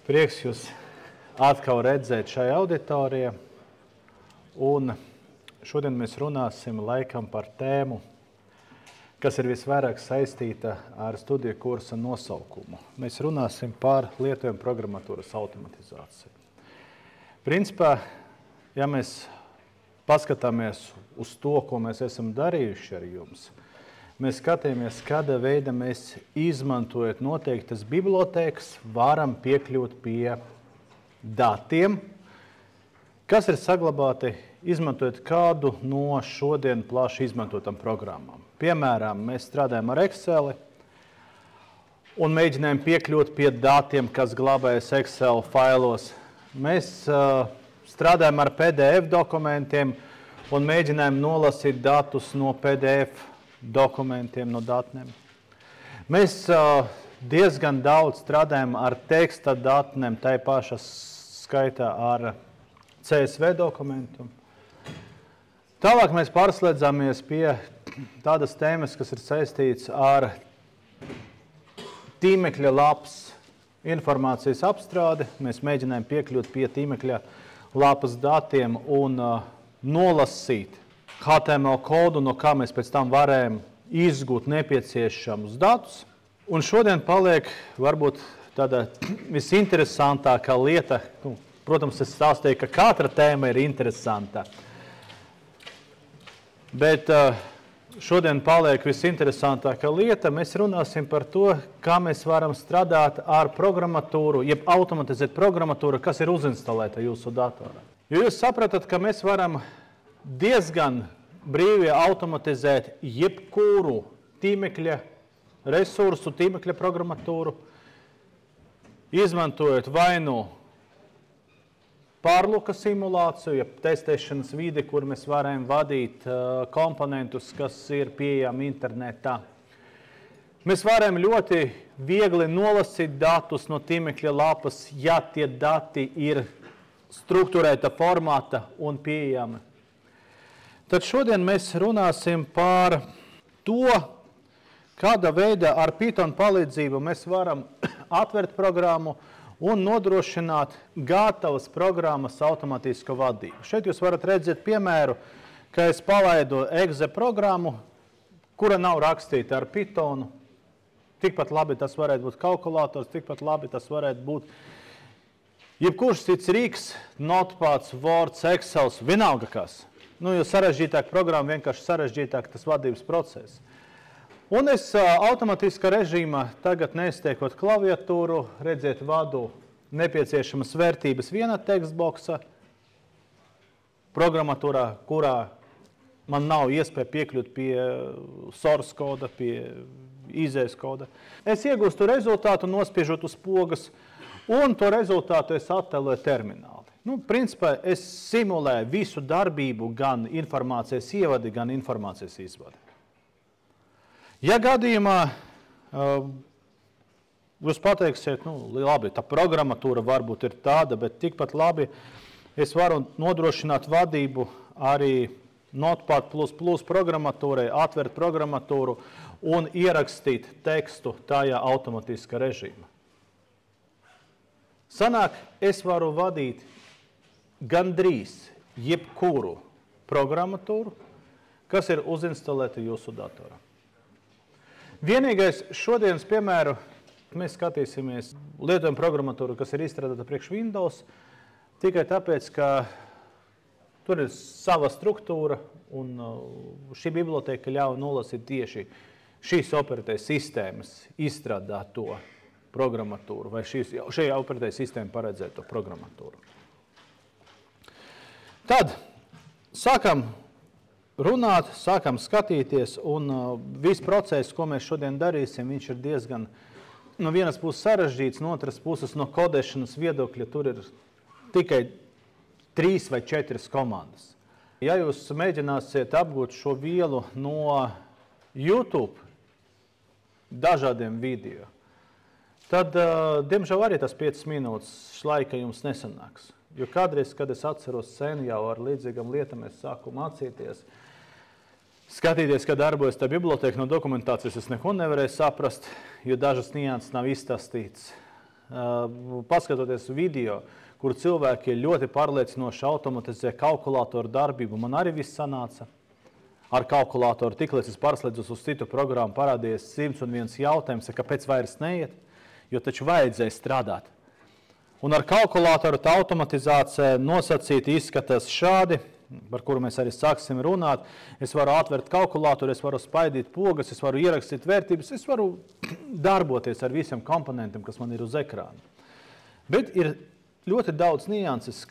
Prieks jūs atkal redzēt šajā auditorijā. Un šodien mēs runāsim laikam par tēmu, kas ir visvairāk saistīta ar studiju kursa nosaukumu. Mēs runāsim par lietojumu programmatūras automatizāciju. Principā, ja mēs paskatāmies uz to, ko mēs esam darījuši ar jums, mēs skatāmies, kāda veida mēs izmantojot noteiktas bibliotēkas, varam piekļūt pie datiem, kas ir saglabāti izmantojot kādu no šodien plaši izmantotam programmām. Piemēram, mēs strādājam ar Excel un mēģinājām piekļūt pie datiem, kas glabājas Excel failos. Mēs strādājam ar PDF dokumentiem un mēģinājām nolasīt datus no PDF dokumentiem, no datnēm. Mēs diezgan daudz strādājam ar teksta datnēm, tai pašā skaitā ar CSV dokumentu. Tālāk mēs pārslēdzāmies pie tādas tēmas, kas ir saistīts ar tīmekļa lapas informācijas apstrādi. Mēs mēģinājām piekļūt pie tīmekļa lapas datiem un nolasīt HTML kodu, no kā mēs pēc tam varējām izgūt nepieciešamus datus. Un šodien paliek varbūt tāda visinteresantākā lieta. Protams, es stāstīju, ka katra tēma ir interesanta. Bet šodien paliek visinteresantākā lieta. Mēs runāsim par to, kā mēs varam strādāt ar programmatūru, jeb automatizēt programmatūru, kas ir uzinstalēta jūsu datorā. Jo jūs sapratat, ka mēs varam diezgan brīvi automatizēt jebkuru tīmekļa resursu, tīmekļa programmatūru, izmantojot vai nu pārluka simulāciju, jeb testēšanas vidi, kur mēs varam vadīt komponentus, kas ir pieejami internetā. Mēs varam ļoti viegli nolasīt datus no tīmekļa lapas, ja tie dati ir strukturēta formāta un pieejami. Tad šodien mēs runāsim par to, kāda veida ar Python palīdzību mēs varam atvērt programmu un nodrošināt gatavas programmas automātisku vadību. Šeit jūs varat redzēt piemēru, ka es palaidu exe programmu, kura nav rakstīta ar Pythonu. Tikpat labi tas varētu būt kalkulators, tikpat labi tas varētu būt jebkurš cits rīks, Notepads, Words, Excel, vienalga kas. Jo sarežģītāk programma, vienkārši sarežģītāk tas vadības process. Un es automatiskā režīmā tagad nestiekot klaviatūru, redziet vadu nepieciešamas vērtības viena tekstboksa programmatūrā, kurā man nav iespēja piekļūt pie source koda, pie izējas koda. Es iegūstu rezultātu, nospiežot uz pogas, un to rezultātu es attēloju termināli. Principā es simulēju visu darbību, gan informācijas ievadi, gan informācijas izvadi. Ja gadījumā jūs pateiksiet, labi, tā programmatūra varbūt ir tāda, bet tikpat labi es varu nodrošināt vadību arī Notepad++ programmatūrai, atvērt programmatūru un ierakstīt tekstu tajā automatiskā režīmā. Sanāk, es varu vadīt gandrīz jebkuru programmatūru, kas ir uzinstalēta jūsu datorā. Vienīgais šodienas piemēru mēs skatīsimies lietojumu programmatūru, kas ir izstrādāta priekš Windows, tikai tāpēc, ka tur ir sava struktūra un šī biblioteka ļauj nolasīt tieši šīs operatējas sistēmas izstrādāto programmatūru vai šī operatējas sistēma paredzēto programmatūru. Tad sākam runāt, sākam skatīties, un viss process, ko mēs šodien darīsim, viņš ir diezgan no vienas puses sarežģīts, no otras puses no kodēšanas viedokļa tur ir tikai 3 vai 4 komandas. Ja jūs mēģināsiet apgūt šo vielu no YouTube dažādiem video, tad, diemžēl, arī tas 5 minūtes laika jums nesanāks. Jo kādreiz, kad es atceros sen jau ar līdzīgām lietām, es sāku mācīties, skatīties, kā darbojas tā biblioteka no dokumentācijas, es neko nevarēju saprast, jo dažas nianses nav izstāstīts paskatoties video, kur cilvēki ļoti pārliecinoši automatizē kalkulātoru darbību, man arī viss sanāca. Ar kalkulātoru tiklīdz es pārslēdzos uz citu programmu, parādījies 101 jautājums, kāpēc vairs neiet, jo taču vajadzēja strādāt. Un ar kalkulātoru tā automatizācija nosacīti izskatās šādi, par kuru mēs arī sāksim runāt. Es varu atvērt kalkulātoru, es varu spaidīt pogas, es varu ierakstīt vērtības, es varu darboties ar visiem komponentiem, kas man ir uz ekrāna. Bet ir ļoti daudz nianses,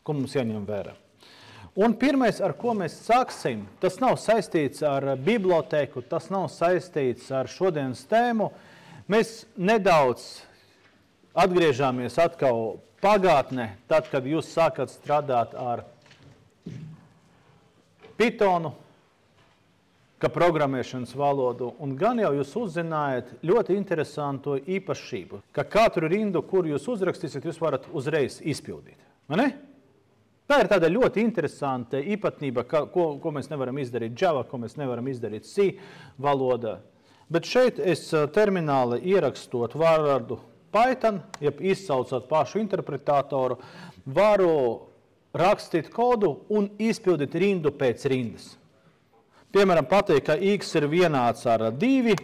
ko mums jāņem vērā. Un pirmais, ar ko mēs sāksim, tas nav saistīts ar bibliotēku, tas nav saistīts ar šodienas tēmu. Mēs nedaudz atgriežāmies atkal pagātnē, tad, kad jūs sākat strādāt ar Pythonu, kā programmēšanas valodu, un gan jau jūs uzzinājat ļoti interesantu īpašību, ka katru rindu, kur jūs uzrakstīsiet, jūs varat uzreiz izpildīt. Vai ne? Tā ir tāda ļoti interesanta īpatnība, ko mēs nevaram izdarīt Java, ko mēs nevaram izdarīt C valodā. Bet šeit es termināli ierakstot vārdu Python, jeb izsaucot pašu interpretātoru, varu rakstīt kodu un izpildīt rindu pēc rindas. Piemēram, pateikt, ka x ir vienāds ar 2,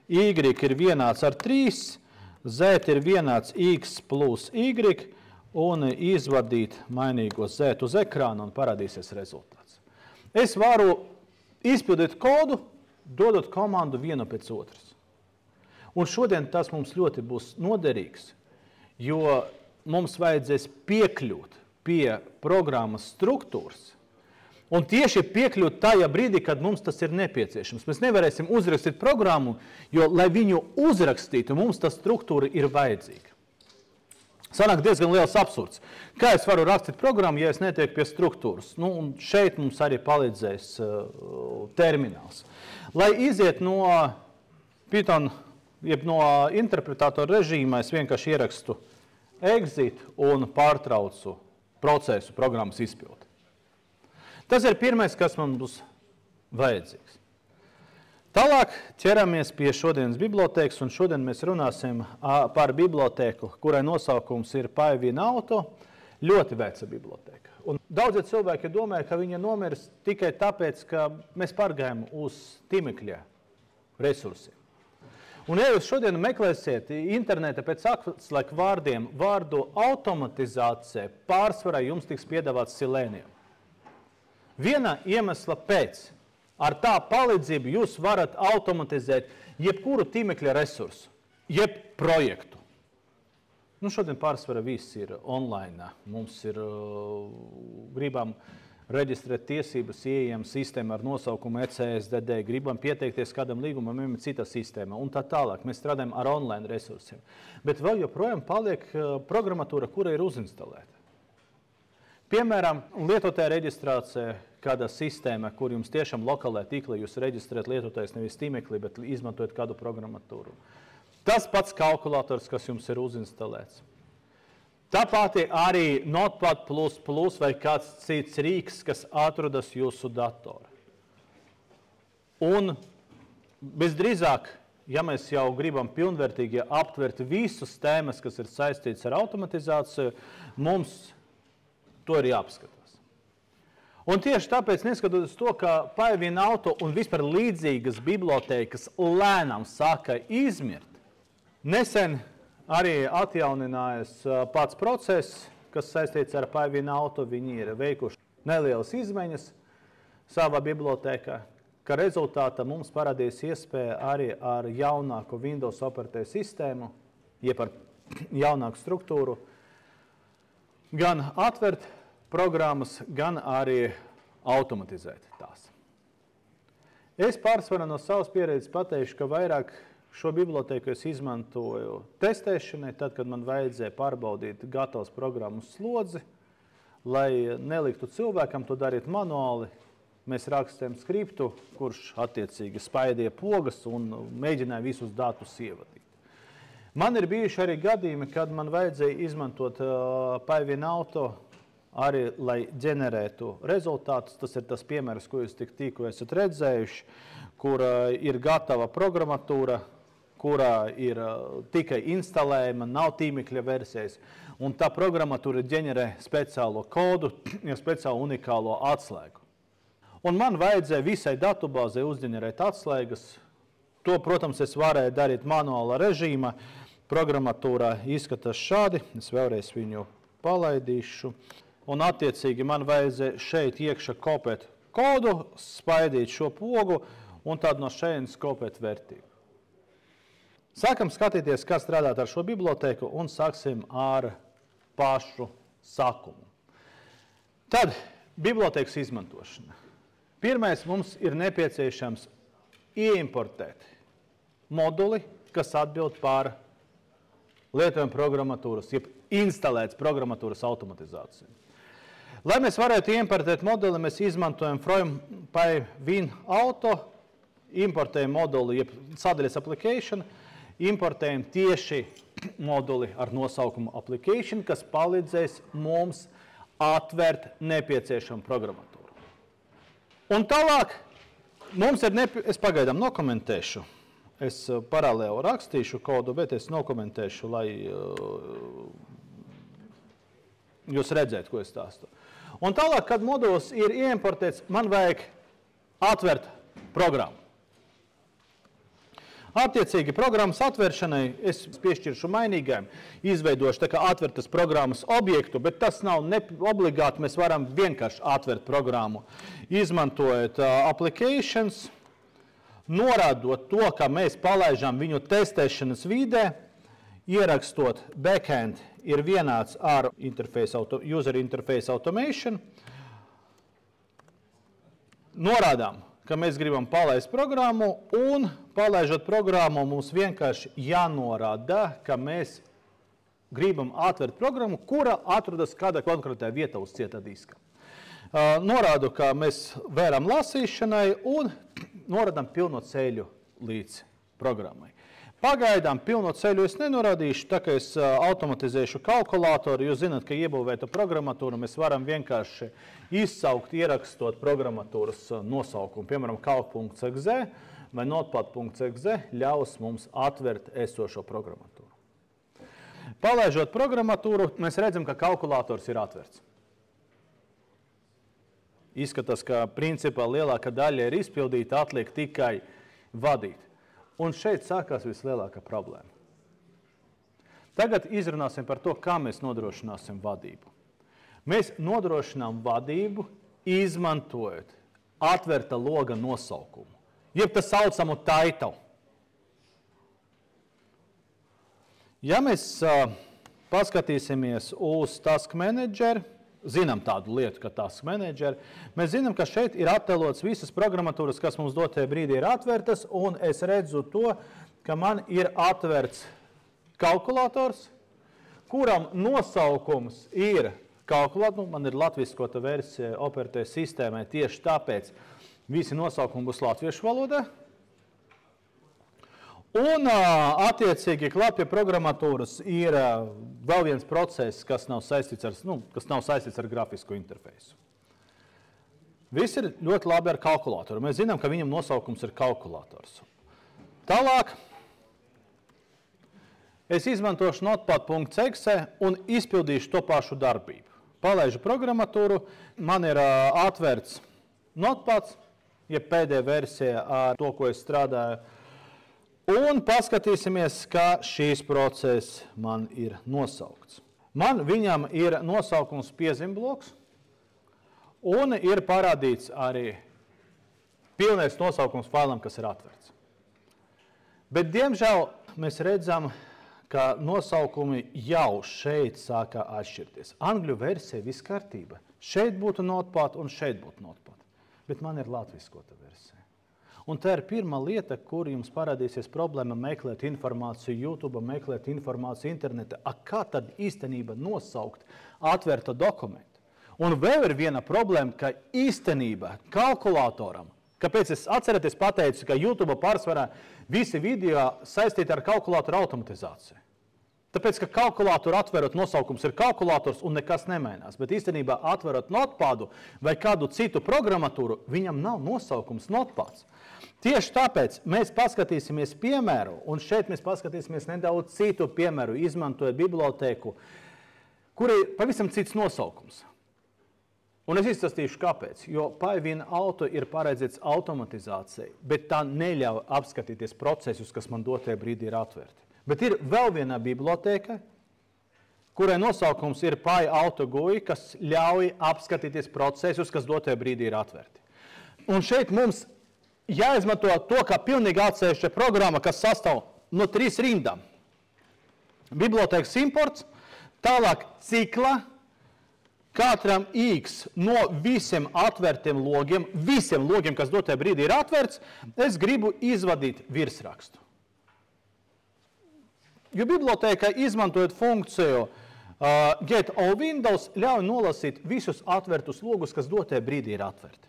y ir vienāds ar 3, z ir vienāds x plus y, un izvadīt mainīgo z uz ekrānu un parādīsies rezultāts. Es varu izpildīt kodu, dodot komandu vienu pēc otras. Un šodien tas mums ļoti būs noderīgs, jo mums vajadzēs piekļūt pie programmas struktūras, un tieši piekļūt tajā brīdī, kad mums tas ir nepieciešams. Mēs nevarēsim uzrakstīt programmu, jo, lai viņu uzrakstītu, mums tā struktūra ir vajadzīga. Sanāk diezgan liels absurds. Kā es varu rakstīt programmu, ja es netieku pie struktūras? Nu, un šeit mums arī palīdzēs termināls. Lai iziet no Python, jeb no interpretātora režīma, es vienkārši ierakstu exit un pārtraucu procesu programmas izpildi. Tas ir pirmais, kas man būs vajadzīgs. Tālāk ķeramies pie šodienas bibliotēkas, un šodien mēs runāsim par bibliotēku, kurai nosaukums ir PyWinAuto, ļoti veca bibliotēka. Un daudzi cilvēki domāja, ka viņa nomirs tikai tāpēc, ka mēs pārgājam uz tīmekļa resursiem. Un, ja jūs šodien meklēsiet internetā pēc atslēgu vārdiem vārdu automatizācija, pārsvarā jums tiks piedāvāts Selenium. Viena iemesla pēc, ar tā palīdzību jūs varat automatizēt jebkuru tīmekļa resursu, jeb projektu. Nu, šodien pārsvarā viss ir online. Mums ir, gribam reģistrēt tiesības, ieejam sistēma ar nosaukumu ECSDD, gribam pieteikties kādam līgumam, ir cita sistēma un tā tālāk. Mēs strādājam ar online resursiem. Bet vēl joprojām paliek programmatūra, kura ir uzinstalēta. Piemēram, lietotāja reģistrācija, kāda sistēma, kur jums tiešām lokālajā tīklā jūs reģistrēt lietotājs nevis tīmeklī, bet izmantojat kādu programmatūru. Tas pats kalkulators, kas jums ir uzinstalēts. Tāpat arī Notepad++ vai kāds cits rīks, kas atrodas jūsu datorā. Un visdrīzāk, ja mēs jau gribam pilnvērtīgi aptvert visus tēmas, kas ir saistīts ar automatizāciju, mums to ir jāapskatās. Un tieši tāpēc, neskatoties to, ka PyWinAuto un vispār līdzīgas bibliotēkas lēnām sāka izmirt, nesen arī atjauninājās pats process, kas saistīts ar PyWinAuto. Viņi ir veikuši nelielas izmaiņas savā bibliotēkā, ka rezultātā mums parādīs iespēja arī ar jaunāku Windows operatīvu sistēmu, jeb ar jaunāku struktūru, gan atvert programmas, gan arī automatizēt tās. Es pārsvarā no savas pieredzes pateikšu, ka vairāk šo bibliotēku es izmantoju testēšanai, tad, kad man vajadzēja pārbaudīt gatavas programmas slodzi, lai neliktu cilvēkam to darīt manuāli. Mēs rakstījām skriptu, kurš attiecīgi spaidīja pogas un mēģināja visus datus ievadīt. Man ir bijuši arī gadījumi, kad man vajadzēja izmantot PyWinAuto arī, lai ģenerētu rezultātus. Tas ir tas piemērs, ko jūs tikko esat redzējuši, kur ir gatava programmatūra, kurā ir tikai instalējama, nav tīmekļa versijas, un tā programmatūra ģenerē speciālo kodu, speciālu unikālo atslēgu. Un man vajadzēja visai datubāzei uzģenerēt atslēgas. To, protams, es varēju darīt manuāla režīma. Programmatūrā izskatās šādi. Es vēlreiz viņu palaidīšu. Un attiecīgi man vajadzēja šeit iekšā kopēt kodu, spaidīt šo pogu un tad no šejienes kopēt vērtību. Sākam skatīties, kā strādāt ar šo bibliotēku un sāksim ar pašu sākumu. Tad bibliotēkas izmantošana. Pirmais mums ir nepieciešams ieimportēt moduli, kas atbild par lietojumu programmatūras, jeb instalēts programmatūras automatizāciju. Lai mēs varētu importēt moduli, mēs izmantojam from by win auto, importējam moduli, jeb sadaļas application, importējam tieši moduli ar nosaukumu application, kas palīdzēs mums atvērt nepieciešamu programmatūru. Un tālāk mums ir es pagaidām nokomentēšu. Es paralēli rakstīšu kodu, bet es nokomentēšu, lai jūs redzētu, ko es stāstu. Un tālāk, kad moduls ir ieimportēts, man vajag atvērt programmu. Attiecīgi programmas atvēršanai es piešķiršu mainīgajam, izveidošu tā kā atvertas programmas objektu, bet tas nav obligāti, mēs varam vienkārši atvērt programmu. Izmantojot applications, norādot to, ka mēs palaižam viņu testēšanas vidē, ierakstot backend ir vienāds ar user interface automation. Norādām, ka mēs gribam palaist programmu, un palaižot programmu mums vienkārši jānorāda, ka mēs gribam atvērt programmu, kura atrodas kādā konkrētā vietā uz cieta diska. Norādu, ka mēs vēram lasīšanai un norādām pilno ceļu līdz programmai. Pagaidām pilno ceļu es nenorādīšu, tā kā es automatizēšu kalkulātoru. Jūs zināt, ka iebūvēta programmatūra mēs varam vienkārši izsaukt, ierakstot programmatūras nosaukumu. Piemēram, calc.exe vai notepad.exe ļaus mums atvert esošo programmatūru. Palaižot programmatūru, mēs redzam, ka kalkulators ir atverts. Izskatās, ka principā lielākā daļa ir izpildīta, atliek tikai vadīt. Un šeit sākās vislielākā problēma. Tagad izrunāsim par to, kā mēs nodrošināsim vadību. Mēs nodrošinām vadību, izmantojot atverta loga nosaukumu, jeb tā saucamu title. Ja mēs paskatīsimies uz Task Manager, zinām tādu lietu, ka Task Manager, mēs zinām, ka šeit ir attēlots visas programmatūras, kas mums dotajā brīdī ir atvērtas, un es redzu to, ka man ir atvērts kalkulators, kuram nosaukums ir kalkulators, man ir latviskota versija operatīvai sistēmai, tieši tāpēc visi nosaukumi būs latviešu valodā. Un attiecīgi klapja programmatūras ir vēl viens process, kas nav saistīts ar grafisku interfeisu. Viss ir ļoti labi ar kalkulātoru. Mēs zinām, ka viņam nosaukums ir kalkulators. Tālāk es izmantošu notepad.exe un izpildīšu to pašu darbību. Palaižu programmatūru, man ir atvērts notepads, ja pēdējā versija ar to, ko es strādāju. Un paskatīsimies, kā šīs process man ir nosaukts. Viņam ir nosaukums piezīmbloks, un ir parādīts arī pilnais nosaukums failam, kas ir atvērts. Bet, diemžēl, mēs redzam, ka nosaukumi jau šeit sākā atšķirties. Angļu versija viss kārtība. Šeit būtu notepad un šeit būtu notepad. Bet man ir latviskota versija. Un tā ir pirmā lieta, kur jums parādīsies problēma meklēt informāciju YouTube, meklēt informāciju internetā. Kā tad īstenībā nosaukt atvērta dokumentu? Un vēl ir viena problēma, ka īstenībā kalkulātoram, kāpēc es atcerieties pateicu, ka YouTube pārsvarā visi video saistīti ar kalkulātoru automatizāciju. Tāpēc, ka kalkulātoru atverot nosaukums ir kalkulators un nekas nemainās. Bet īstenībā atverot notepadu vai kādu citu programmatūru, viņam nav nosaukums notepads. Tieši tāpēc mēs paskatīsimies piemēru, un šeit mēs paskatīsimies nedaudz citu piemēru, izmantojot bibliotēku, kur ir pavisam cits nosaukums. Un es izstāstīšu, kāpēc. Jo Pi-Win Auto ir paredzēts automatizācijai, bet tā neļauj apskatīties procesus, kas man dotajā brīdī ir atverti. Bet ir vēl viena bibliotēka, kurai nosaukums ir Pi-Auto GUI, kas ļauj apskatīties procesus, kas dotajā brīdī ir atverti. Un šeit mums jāizmanto to, kā pilnīgi atsevišķa programma, kas sastāv no 3 rindām. Bibliotēkas imports, tālāk cikla, katram X no visiem atvērtiem logiem, kas dotajā brīdī ir atverts, es gribu izvadīt virsrakstu. Jo bibliotēkai izmantojot funkciju Get All Windows, ļauj nolasīt visus atvertus logus, kas dotajā brīdī ir atverti.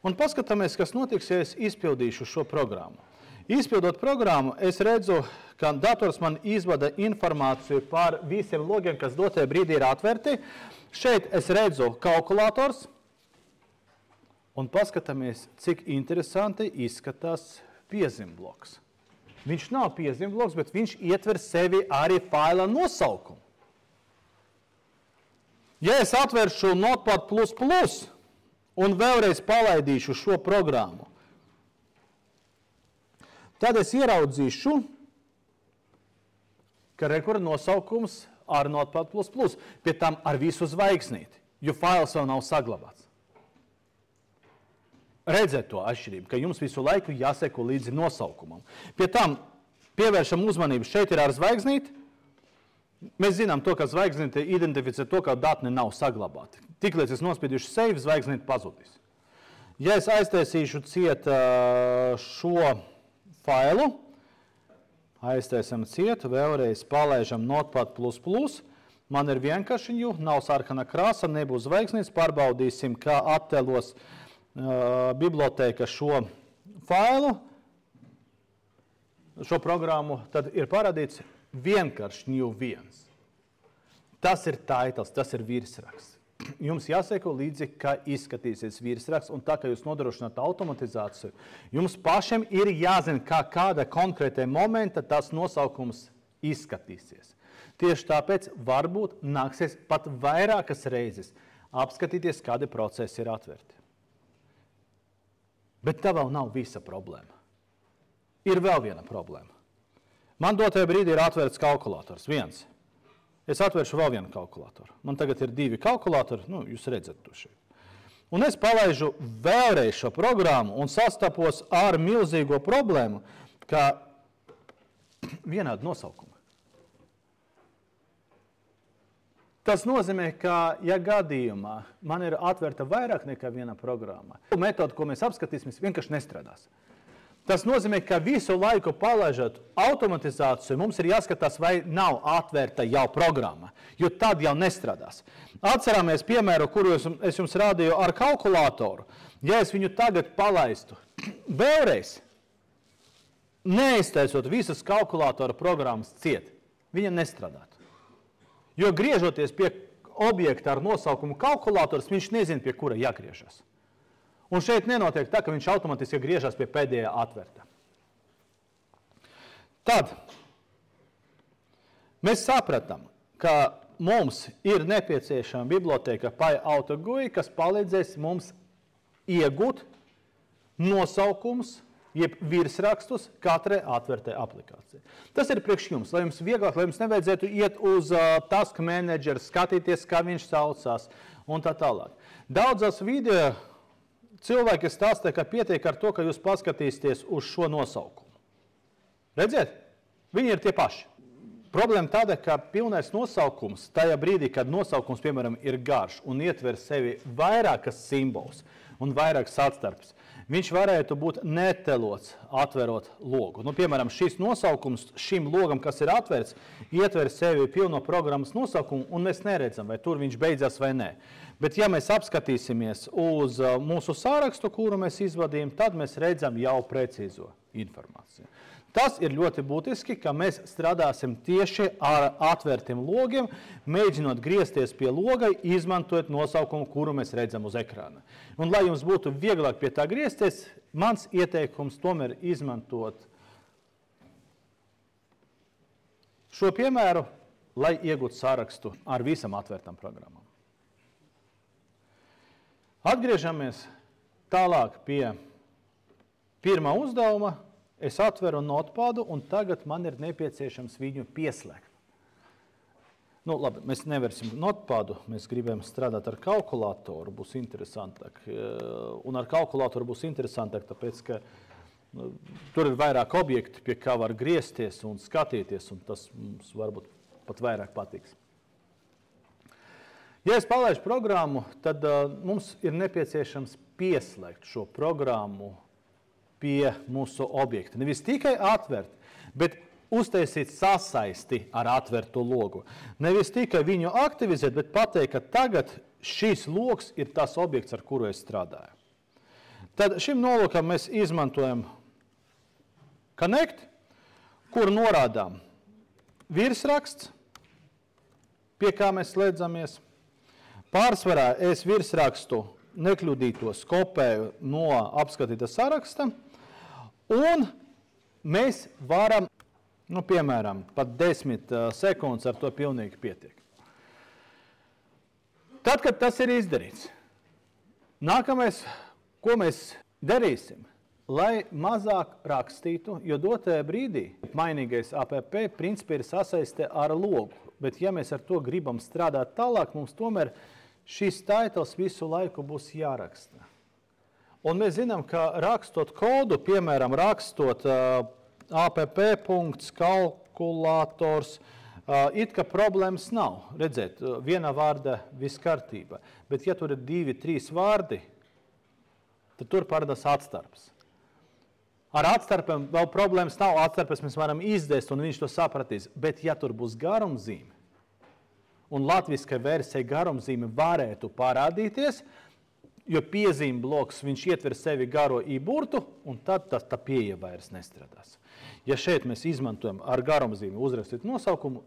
Un paskatāmies, kas notiks, ja es izpildīšu šo programmu. Izpildot programmu, es redzu, ka dators man izvada informāciju par visiem logiem, kas dotajā brīdī ir atverti. Šeit es redzu kalkulators, un paskatāmies, cik interesanti izskatās piezīmbloks. Viņš nav piezīmbloks, bet viņš ietver sevi arī faila nosaukumu. Ja es atveršu Notepad++, un vēlreiz palaidīšu šo programmu, tad es ieraudzīšu, ka rekorda nosaukums ar Notepad++, pie tam ar visu zvaigznīti, jo fails vēl nav saglabāts. Redzēt to atšķirību, ka jums visu laiku jāseko līdzi nosaukumam. Pie tam pievēršam uzmanību, šeit ir ar zvaigznīti. Mēs zinām to, ka zvaigznīte identificē to, ka datni nav saglabāti. Tiklīdz es nospiedīšu save, zvaigznīte pazudīs. Ja es aiztaisīšu ciet šo failu, aiztaisam ciet, vēlreiz palaižam Notepad++, man ir vienkāršiņu, nav sarkana krāsa, nebūs zvaigznītes, pārbaudīsim, kā attēlos bibliotēka šo failu, šo programmu, tad ir parādīts vienkārši new 1. Tas ir titles, tas ir virsraksts. Jums jāseko līdzi, kā izskatīsies virsraksts, un tā, kā jūs nodrošināt automatizāciju, jums pašiem ir jāzina, kā kāda konkrētā momenta tas nosaukums izskatīsies. Tieši tāpēc varbūt nāksies pat vairākas reizes apskatīties, kādi procesi ir atverti. Bet tā vēl nav visa problēma. Ir vēl viena problēma. Man dotajā brīdī ir atverts kalkulators, 1. Es atveršu vēl vienu kalkulatoru. Man tagad ir 2 kalkulatori, jūs redzat to šeit. Un es palaižu vēlreiz šo programmu un sastapos ar milzīgo problēmu, ka vienādi nosaukumi. Tas nozīmē, ka, ja gadījumā man ir atverta vairāk nekā viena programma, metoda, ko mēs apskatīsimies, vienkārši nestrādās. Tas nozīmē, ka visu laiku palaižot automatizāciju, mums ir jāskatās, vai nav atverta jau programma, jo tad jau nestrādās. Atcerāmies piemēru, kuru es jums rādīju ar kalkulātoru. Ja es viņu tagad palaistu vēlreiz, neiztaisot visas kalkulātora programmas ciet, viņa nestrādātu. Jo griežoties pie objekta ar nosaukumu kalkulators, viņš nezina, pie kura jāgriežas. Un šeit nenotiek tā, ka viņš automatiski griežas pie pēdējā atverta. Tad mēs sapratām, ka mums ir nepieciešama bibliotēka Pi-Auto GUI, kas palīdzēs mums iegūt nosaukums, jeb virsrakstus katrai atvertai aplikācijai. Tas ir priekš jums, lai jums vieglāk, lai jums nevajadzētu iet uz Task Manager, skatīties, kā viņš saucās un tā tālāk. Daudzās video cilvēki stāsta, ka pietiek ar to, ka jūs paskatīsieties uz šo nosaukumu. Redziet? Viņi ir tie paši. Problēma tāda, ka pilnais nosaukums, tajā brīdī, kad nosaukums, piemēram, ir garš un ietver sevi vairākas simbols un vairākas atstarpes, viņš varētu būt netelots atverot logu. Piemēram, šis nosaukums šim logam, kas ir atverts, ietver sevi pilno programmas nosaukumu, un mēs neredzam, vai tur viņš beidzās vai nē. Bet, ja mēs apskatīsimies uz mūsu sārakstu, kuru mēs izvadījām, tad mēs redzam jau precīzo. informāciju. Tas ir ļoti būtiski, ka mēs strādāsim tieši ar atvērtiem logiem, mēģinot griezties pie loga, izmantojot nosaukumu, kuru mēs redzam uz ekrāna. Un, lai jums būtu vieglāk pie tā griezties, mans ieteikums tomēr izmantot šo piemēru, lai iegūtu sarakstu ar visam atvērtām programmām. Atgriežamies tālāk pie pirmā uzdevuma. Es atveru notepadu, un tagad man ir nepieciešams viņu pieslēgt. Nu, labi, mēs neversim notepadu, mēs gribam strādāt ar kalkulātoru, būs interesantāk. Un ar kalkulātoru būs interesantāk, tāpēc, ka tur ir vairāk objekti, pie kā var griezties un skatīties, un tas mums varbūt pat vairāk patiks. Ja es palaidu programmu, tad mums ir nepieciešams pieslēgt šo programmu pie mūsu objekta. Nevis tikai atvērt, bet uztaisīt sasaisti ar atvērto logu. Nevis tikai viņu aktivizēt, bet pateikt, ka tagad šis logs ir tas objekts, ar kuru es strādāju. Tad šim nolūkam mēs izmantojam Connect, kur norādām virsraksts, pie kā mēs slēdzamies. Pārsvarā es virsrakstu nekļūdītos kopēju no apskatīta saraksta, un mēs varam, piemēram, pat 10 sekundes ar to pilnīgi pietiek. Tad, kad tas ir izdarīts, nākamais, ko mēs darīsim, lai mazāk rakstītu, jo dotajā brīdī mainīgais app principā ir sasaiste ar logu, bet ja mēs ar to gribam strādāt tālāk, mums tomēr šis titles visu laiku būs jāraksta. Un mēs zinām, ka rakstot kodu, piemēram, rakstot app.kalkulators, it kā problēmas nav. Redzēt, viena vārda viss kārtība. Bet ja tur ir 2-3 vārdi, tad tur parādās atstarps. Ar atstarpiem vēl problēmas nav. Atstarpes mēs varam izdēst un viņš to sapratīs. Bet ja tur būs garumzīme, un latviskai versijai garumzīme varētu parādīties, jo piezīme bloks viņš ietver sevi garo i-burtu, un tad tā pieeja vairs nestrādās. Ja šeit mēs izmantojam ar garumzīmi uzrakstīt nosaukumu,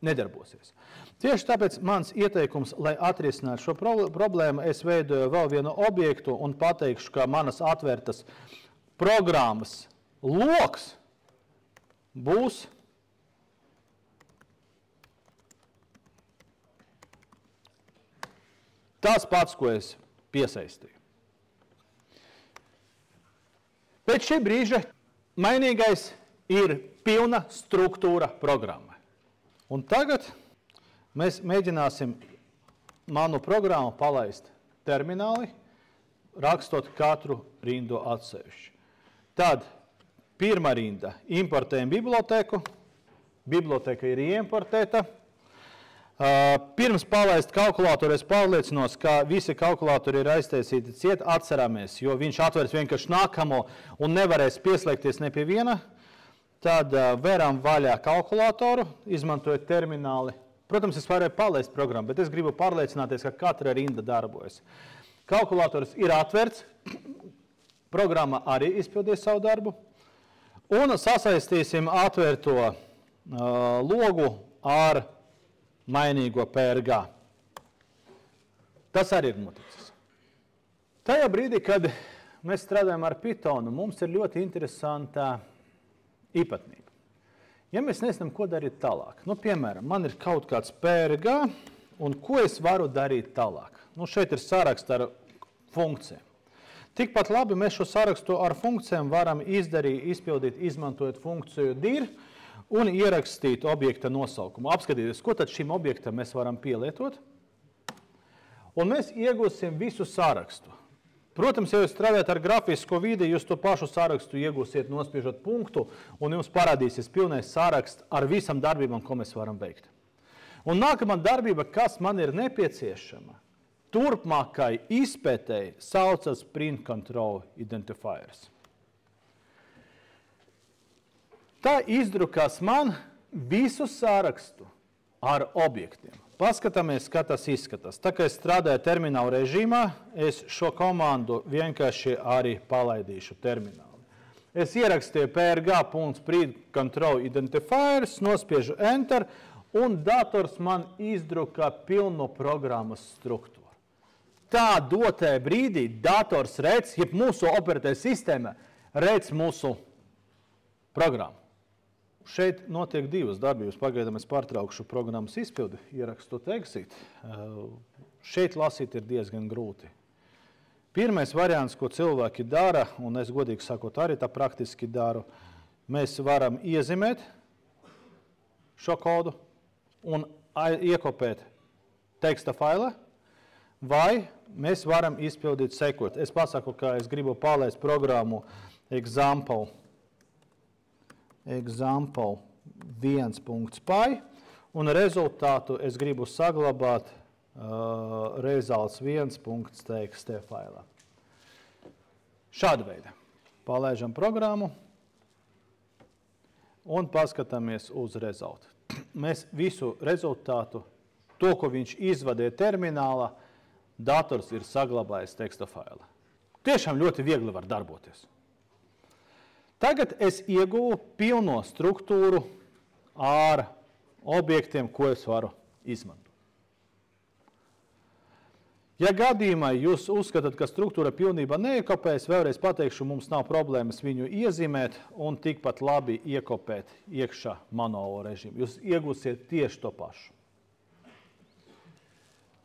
nedarbosies. Tieši tāpēc mans ieteikums, lai atrisinātu šo problēmu, es veidoju vēl vienu objektu un pateikšu, ka manas atvērtas programmas loks būs tas pats, ko es piesaistīju. Pēc šī brīža mainīgais ir pilna struktūra programma. Un tagad mēs mēģināsim manu programmu palaist termināli, rakstot katru rindu atsevišķi. Tad pirmā rinda importējam bibliotēku, bibliotēka ir ieimportēta. Pirms palaist kalkulātoru es pārliecinos, ka visi kalkulātori ir aiztaisīti ciet, atceramies, jo viņš atvērs vienkārši nākamo un nevarēs pieslēgties ne pie viena. Tad vēram vaļā kalkulātoru, izmantojot termināli. Protams, es varēju palaist programmu, bet es gribu pārliecināties, ka katra rinda darbojas. Kalkulātors ir atvērts, programma arī izpildīs savu darbu. Un sasaistīsim atvērto logu ar mainīgo PRG. Tas arī ir noticis. Tajā brīdī, kad mēs strādājam ar Pythonu, mums ir ļoti interesanta īpatnība. Ja mēs nezinām, ko darīt tālāk, piemēram, man ir kaut kāds PRG, un ko es varu darīt tālāk? Šeit ir saraksts ar funkcijām. Tikpat labi mēs šo sarakstu ar funkcijām varam izpildīt, izmantojot funkciju dir, un ierakstīt objekta nosaukumu. Apskatīties, ko tad šim objektam mēs varam pielietot. Un mēs iegūsim visu sarakstu. Protams, ja jūs strādājat ar grafisko vidi, jūs to pašu sarakstu iegūsiet nospiežot punktu, un jums parādīsies pilnais saraksts ar visam darbībām, ko mēs varam veikt. Un nākamā darbība, kas man ir nepieciešama, turpmākai izpētēji saucas print control identifiers. Tā izdrukās man visu sarakstu ar objektiem. Paskatāmies, kā tas izskatās. Tā kā es strādāju terminālu režīmā, es šo komandu vienkārši arī palaidīšu termināli. Es ierakstīju prg.precontrol identifiers, nospiežu Enter, un dators man izdruka pilnu programmas struktūru. Tā dotē brīdī dators redz, ja mūsu operatēja sistēma redz mūsu programmu. Šeit notiek divas darbības. Pagaidām es pārtraukšu programmas izpildi, ierakstot exit. Šeit lasīt ir diezgan grūti. Pirmais variants, ko cilvēki dara, un es godīgi sakot arī tā praktiski daru, mēs varam iezīmēt šo kodu un iekopēt teksta failā, vai mēs varam izpildīt sekot. Es pasaku, ka es gribu palaist programmu example 1.py, un rezultātu es gribu saglabāt results 1.txt failā. Šāda veida. Palaižam programmu un paskatāmies uz rezultātu. Mēs visu rezultātu, to, ko viņš izvadīja terminālā, dators ir saglabājis teksta failā. Tiešām ļoti viegli var darboties. Tagad es ieguvu pilno struktūru ar objektiem, ko es varu izmantot. Ja gadījumā jūs uzskatāt, ka struktūra pilnībā neiekopēs, vēlreiz pateikšu, mums nav problēmas viņu iezīmēt un tikpat labi iekopēt iekšā manuālo režīmu. Jūs iegūsiet tieši to pašu.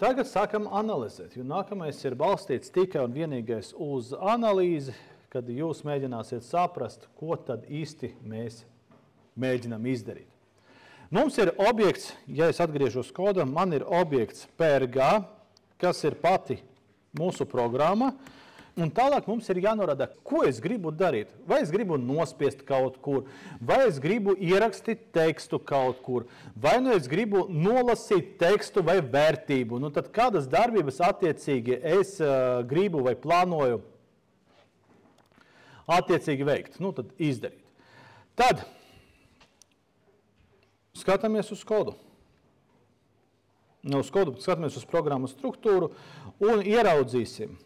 Tagad sākam analizēt, jo nākamais ir balstīts tikai un vienīgais uz analīzi, kad jūs mēģināsiet saprast, ko tad īsti mēs mēģinām izdarīt. Mums ir objekts, ja es atgriežos kodam, man ir objekts PRG, kas ir pati mūsu programma, un tālāk mums ir jānorāda, ko es gribu darīt. Vai es gribu nospiest kaut kur, vai es gribu ierakstīt tekstu kaut kur, vai nu es gribu nolasīt tekstu vai vērtību. Nu, tad kādas darbības attiecīgi es gribu vai plānoju attiecīgi veikt, nu tad izdarīt. Tad skatāmies uz kodu. Uz kodu skatāmies uz programmas struktūru un ieraudzīsim.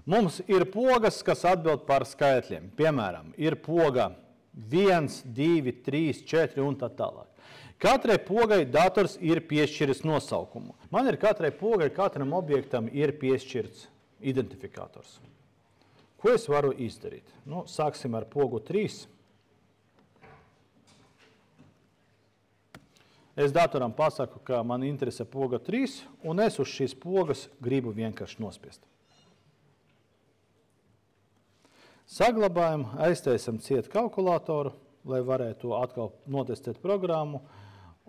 Mums ir pogas, kas atbild par skaitļiem. Piemēram, ir poga 1, 2, 3, 4 un tā tālāk. Katrai pogai dators ir piešķiris nosaukumu. Man ir katrai pogai, katram objektam ir piešķirts identifikators. Ko es varu izdarīt? Nu, sāksim ar pogu 3. Es datoram pasaku, ka man interesē poga 3, un es uz šīs pogas gribu vienkārši nospiest. Saglabājam, aiztaisam ciet kalkulātoru, lai varētu atkal notestēt programmu,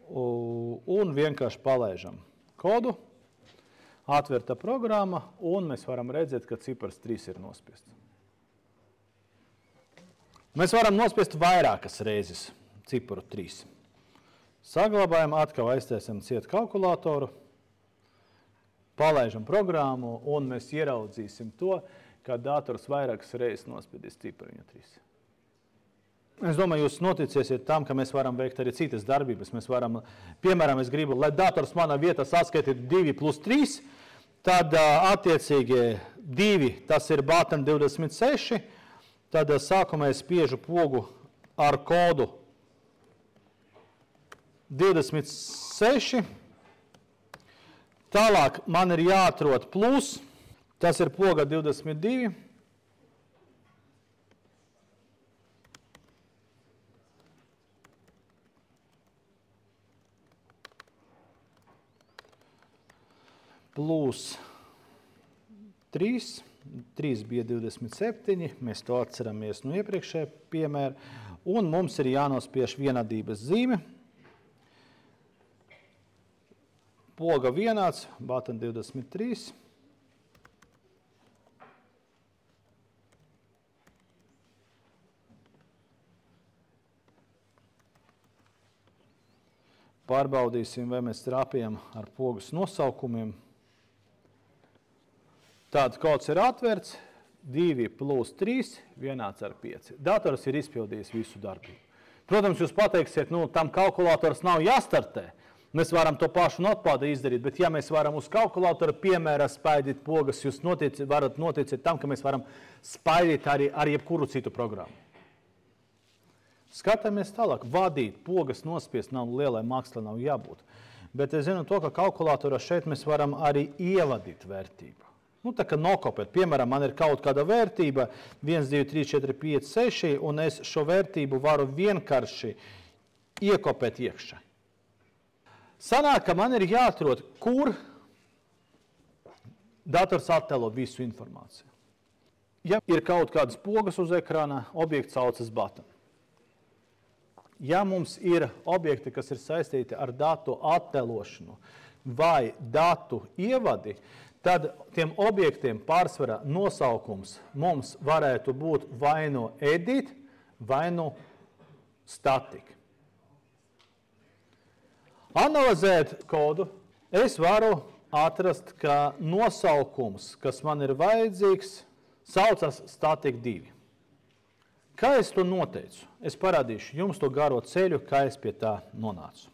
un vienkārši palaižam kodu, atverta programma, un mēs varam redzēt, ka cipars 3 ir nospiests. Mēs varam nospiest vairākas reizes ciparu 3. Saglabājam, atkal aiztaisam ciet kalkulātoru, palaižam programmu, un mēs ieraudzīsim to, ka dators vairākas reizes nospiedīs cipariņu 3. Es domāju, jūs noticēsiet tam, ka mēs varam veikt arī citas darbības. Mēs varam, piemēram, es gribu, lai dators manā vietā saskaitītu 2 plus 3, tad attiecīgi 2, tas ir button 26, tad sākumā es spiežu pogu ar kodu 26, tālāk man ir jāatrod plus, tas ir poga 22, plus 3, 3 bija 27, mēs to atceramies no iepriekšējā piemēra, un mums ir jānospiež vienādības zīme. Poga vienāds, button 23. Pārbaudīsim, vai mēs trāpījam ar pogas nosaukumiem. Tātad kods ir atverts, 2 plus 3, vienāds ar 5. Dators ir izpildījis visu darbību. Protams, jūs pateiksiet, nu, tam kalkulators nav jāstartē. Mēs varam to pašu notpādi izdarīt, bet ja mēs varam uz kalkulātora piemēra spaidīt pogas, jūs varat noticēt tam, ka mēs varam spaidīt arī ar jebkuru citu programmu. Skatāmies tālāk. Vadīt, pogas nospiest nav lielai mākslai nav jābūt. Bet es zinu to, ka kalkulatorā šeit mēs varam arī ievadīt vērtību. Tā kā nokopēt. Piemēram, man ir kaut kāda vērtība 1, 2, 3, 4, 5, 6, un es šo vērtību varu vienkārši iekopēt iekšā. Sanāk, ka man ir jāatrod, kur dators attēlo visu informāciju. Ja ir kaut kādas pogas uz ekrāna, objekts saucas button. Ja mums ir objekti, kas ir saistīti ar datu attēlošanu vai datu ievadi, tad tiem objektiem pārsvarā nosaukums mums varētu būt vai nu edit, vai nu static. Analizēt kodu, es varu atrast, ka nosaukums, kas man ir vajadzīgs, saucas static 2. Kā es to noteicu? Es parādīšu jums to garo ceļu, kā es pie tā nonācu.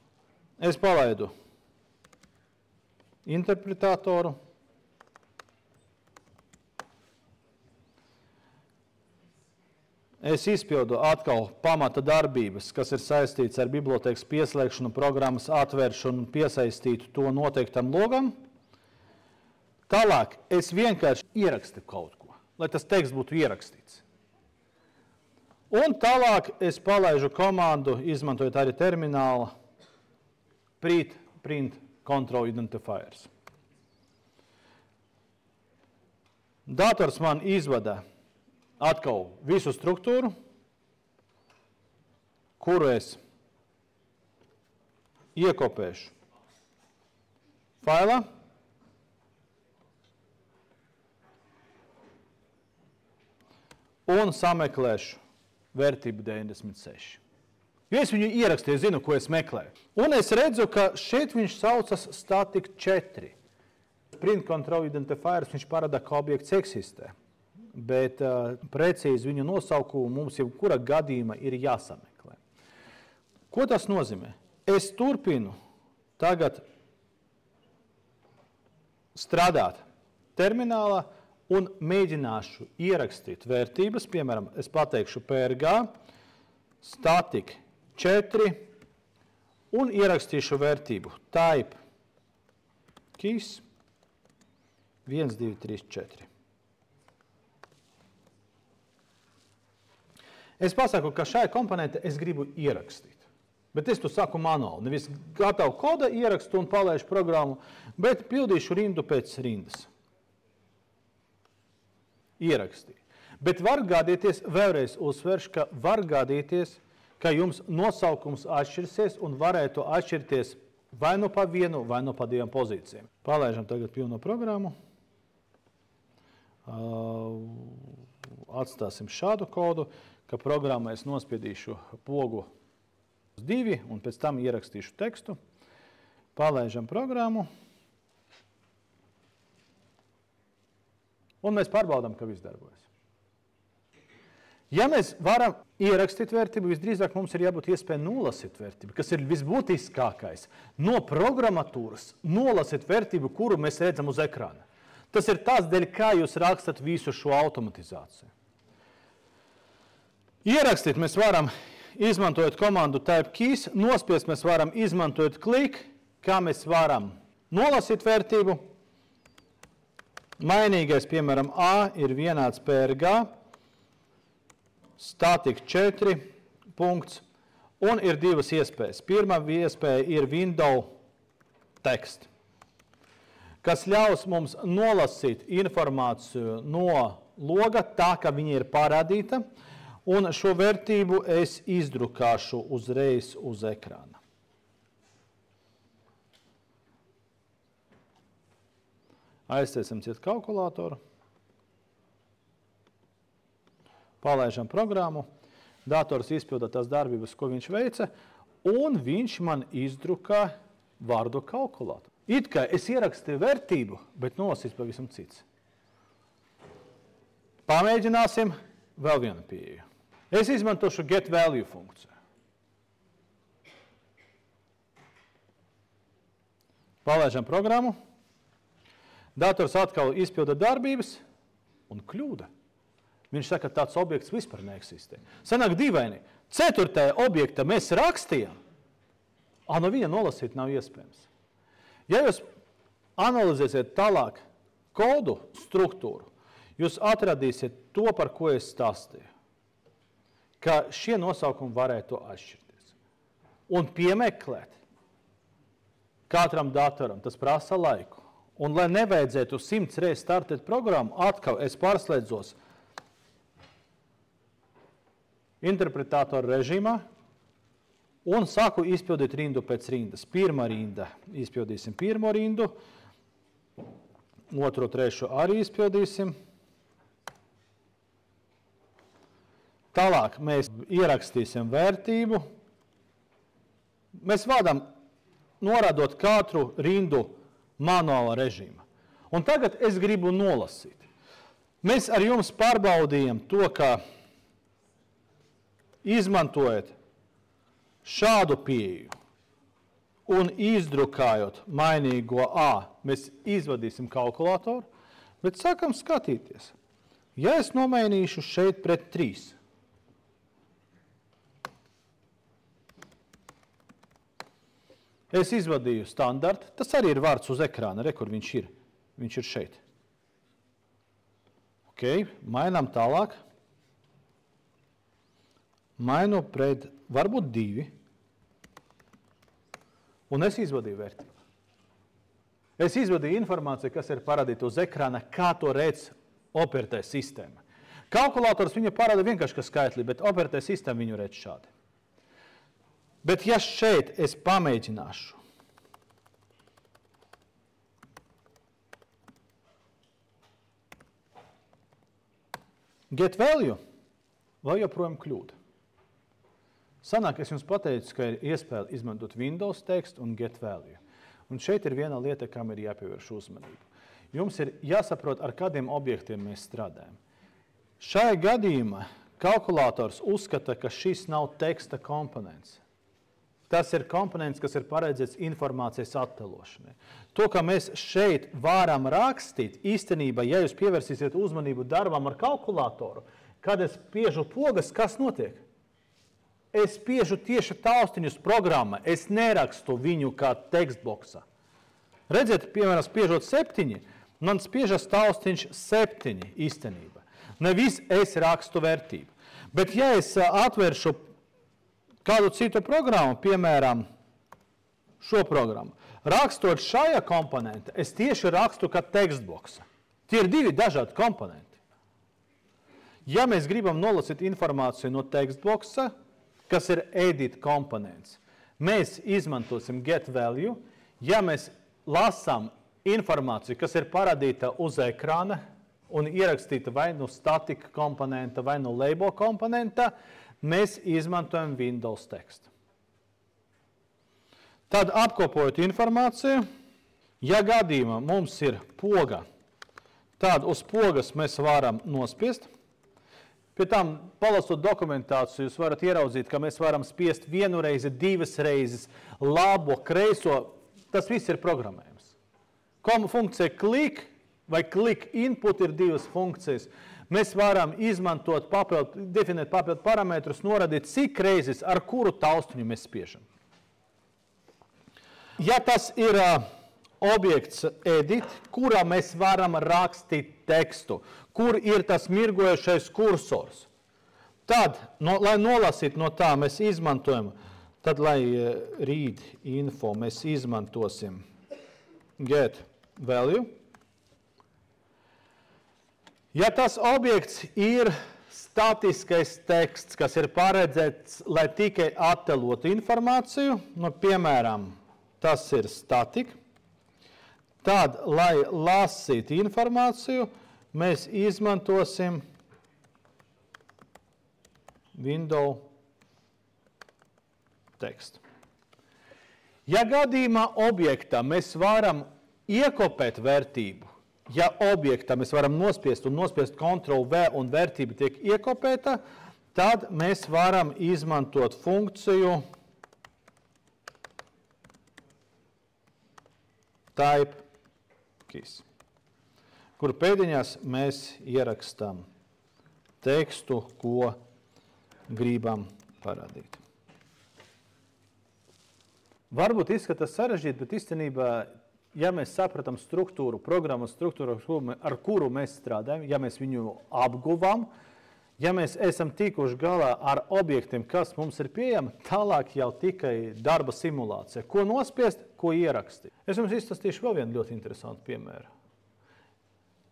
Es palaidu interpretatoru. Es izpildu atkal pamata darbības, kas ir saistīts ar bibliotēkas pieslēgšanu, programmas atvēršanu un piesaistītu to noteiktam logam. Tālāk es vienkārši ierakstu kaut ko, lai tas teksts būtu ierakstīts. Un tālāk es palaižu komandu, izmantojot arī terminālu, print control identifiers. Dators man izvada atkal visu struktūru, kuru es iekopēšu failā. Un sameklēšu vērtību 96. Jo es viņu ierakstīju, zinu, ko es meklēju. Un es redzu, ka šeit viņš saucas static 4. Print control identifiers viņš parāda, ka objekts eksistē. Bet precīzi viņu nosaukumu mums jebkura gadījuma ir jāsameklē. Ko tas nozīmē? Es turpinu tagad strādāt terminālā un mēģināšu ierakstīt vērtības. Piemēram, es pateikšu PRG, static 4 un ierakstīšu vērtību type keys 1, 2, 3, 4. Es pasaku, ka šai komponente es gribu ierakstīt. Bet es to saku manuāli. Nevis gatavu koda ierakstu un palaišu programmu, bet pildīšu rindu pēc rindas. Ierakstīt. Bet var gadīties, vēlreiz uzsveršu, ka var gadīties, ka jums nosaukums atšķirsies un varētu atšķirties vai nu pa vienu, vai nu pa divām pozīcijām. Palaižam tagad pilno programmu. Atstāsim šādu kodu, ka programmā es nospiedīšu pogu uz 2 un pēc tam ierakstīšu tekstu. Palaižam programmu. Un mēs pārbaudām, ka viss darbojas. Ja mēs varam ierakstīt vērtību, visdrīzāk mums ir jābūt iespēja nolasīt vērtību, kas ir visbūtiskākais. No programmatūras nolasīt vērtību, kuru mēs redzam uz ekrāna. Tas ir tas dēļ, kā jūs rakstat visu šo automatizāciju. Ierakstīt mēs varam izmantojot komandu type keys, nospiest mēs varam izmantojot click, kā mēs varam nolasīt vērtību. Mainīgais, piemēram, A ir vienāds PRG, static 4 punkts, un ir divas iespējas. Pirmā iespēja ir window text, kas ļaus mums nolasīt informāciju no loga tā, ka viņa ir parādīta, un šo vērtību es izdrukāšu uzreiz uz ekrāna. Aiztiesim ciet kalkulātoru. Palaižam programmu. Dators izpilda tās darbības, ko viņš veica, un viņš man izdrukā vārdu kalkulātoru. It kā es ierakstīju vērtību, bet nolasīts pavisam cits. Pamēģināsim vēl vienu pieeju. Es izmantošu getValue funkciju. Palaižam programmu. Dators atkal izpilda darbības un kļūda. Viņš saka, ka tāds objekts vispār neeksistē. Sanāk dīvaini. 4. objekta mēs rakstījām, no viņa nolasīt nav iespējams. Ja jūs analizēsiet tālāk kodu struktūru, jūs atradīsiet to, par ko es stāstīju, ka šie nosaukumi varētu atšķirties. Un piemeklēt katram datoram, tas prasa laiku. Un, lai nevajadzētu 100 reizes startēt programmu, atkal es pārslēdzos interpretātoru režīmā un sāku izpildīt rindu pēc rindas. Pirmā rinda izpildīsim pirmo rindu, otro, trešo arī izpildīsim. Tālāk mēs ierakstīsim vērtību. Mēs vadām norādot katru rindu manuāla režīma. Un tagad es gribu nolasīt. Mēs ar jums pārbaudījām to, ka izmantojot šādu pieeju un izdrukājot mainīgo A, mēs izvadīsim kalkulātoru, bet sākam skatīties. Ja es nomainīšu šeit pret 3, es izvadīju standartu, tas arī ir vārds uz ekrāna, re, kur viņš ir. Viņš ir šeit. Ok, mainām tālāk. Mainu pret varbūt 2. Un es izvadīju vērtību. Es izvadīju informāciju, kas ir parādīta uz ekrāna, kā to redz operatēja sistēma. Kalkulators viņu parāda vienkārši kā skaitli, bet operatēja sistēma viņu redz šādi. Bet ja šeit es pamēģināšu get value, vēl joprojām kļūda. Sanāk, es jums pateicu, ka ir iespēja izmantot Windows tekstu un get value. Un šeit ir viena lieta, kam ir jāpievērš uzmanību. Jums ir jāsaprot, ar kādiem objektiem mēs strādājam. Šajā gadījumā kalkulators uzskata, ka šis nav teksta komponents. Tas ir komponents, kas ir paredzēts informācijas attēlošanai. To, ka mēs šeit varam rakstīt, īstenībā, ja jūs pievērsīsiet uzmanību darbam ar kalkulatoru, kad es spiežu pogas, kas notiek? Es spiežu tieši taustiņus programmā, es nerakstu viņu kā tekstboksā. Redziet, piemēram, spiežot 7, man spiežas taustiņš 7 īstenībā. Nevis es rakstu vērtību. Bet ja es atvēršu kādu citu programmu, piemēram, šo programmu, rakstot šajā komponenta, es tieši rakstu kā tekstboksa. Tie ir 2 dažādi komponenti. Ja mēs gribam nolasīt informāciju no tekstboksa, kas ir edit komponents, mēs izmantosim get value. Ja mēs lasām informāciju, kas ir parādīta uz ekrāna un ierakstīta vai no statika komponenta vai no label komponenta, mēs izmantojam Windows tekstu. Tad apkopojot informāciju, ja gadījumā mums ir poga, tad uz pogas mēs varam nospiest. Pie tam, palasot dokumentāciju, jūs varat ieraudzīt, ka mēs varam spiest 1 reizi, 2 reizes, labo, kreiso. Tas viss ir programmējums. Funkcija click vai click input ir 2 funkcijas. Mēs varam izmantot, definēt papildu parametrus, norādīt, cik reizes, ar kuru taustiņu mēs spiežam. Ja tas ir objekts edit, kurā mēs varam rakstīt tekstu, kur ir tas mirgojošais kursors, tad, lai nolasītu no tā, mēs izmantojam, tad, lai read info, mēs izmantosim get value. Ja tas objekts ir statiskais teksts, kas ir paredzēts, lai tikai attēlotu informāciju, piemēram, tas ir static, tad, lai lasītu informāciju, mēs izmantosim window tekstu. Ja gadījumā objektā mēs varam iekopēt vērtību, ja objektā mēs varam nospiest Ctrl+V un vērtība tiek iekopēta, tad mēs varam izmantot funkciju type keys, kur pēdiņās mēs ierakstām tekstu, ko gribam parādīt. Varbūt izskatās sarežģīt, bet īstenībā, ja mēs sapratam struktūru, programmas struktūru, ar kuru mēs strādājam, ja mēs viņu apguvam, ja mēs esam tikuši galā ar objektiem, kas mums ir pieejami, tālāk jau tikai darba simulācija. Ko nospiest, ko ierakstīt. Es jums izstāstīšu vēl vienu ļoti interesantu piemēru.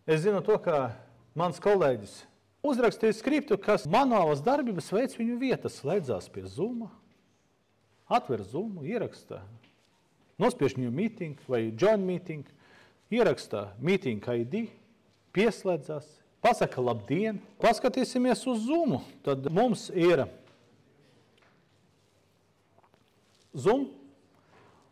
Es zinu to, ka mans kolēģis uzrakstīja skriptu, kas manuālas darbības veids viņu vietas, slēdzās pie Zooma, atver Zoomu, ieraksta, nospiež new meeting vai join meeting, ieraksta meeting ID, pieslēdzās, pasaka labdien, paskatīsimies uz Zoomu, tad mums ir Zoom,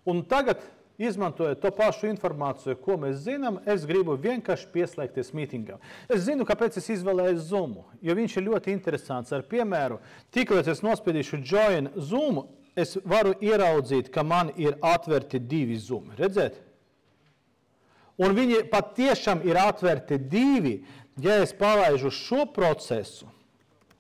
un tagad, izmantojot to pašu informāciju, ko mēs zinām, es gribu vienkārši pieslēgties mītingam. Es zinu, kāpēc es izvēlēju Zoomu, jo viņš ir ļoti interesants ar piemēru. Tikko es nospiedīšu join Zoomu, es varu ieraudzīt, ka man ir atverti 2 Zoomi. Redzēt? Un viņi pat tiešām ir atverti 2, ja es palaižu šo procesu.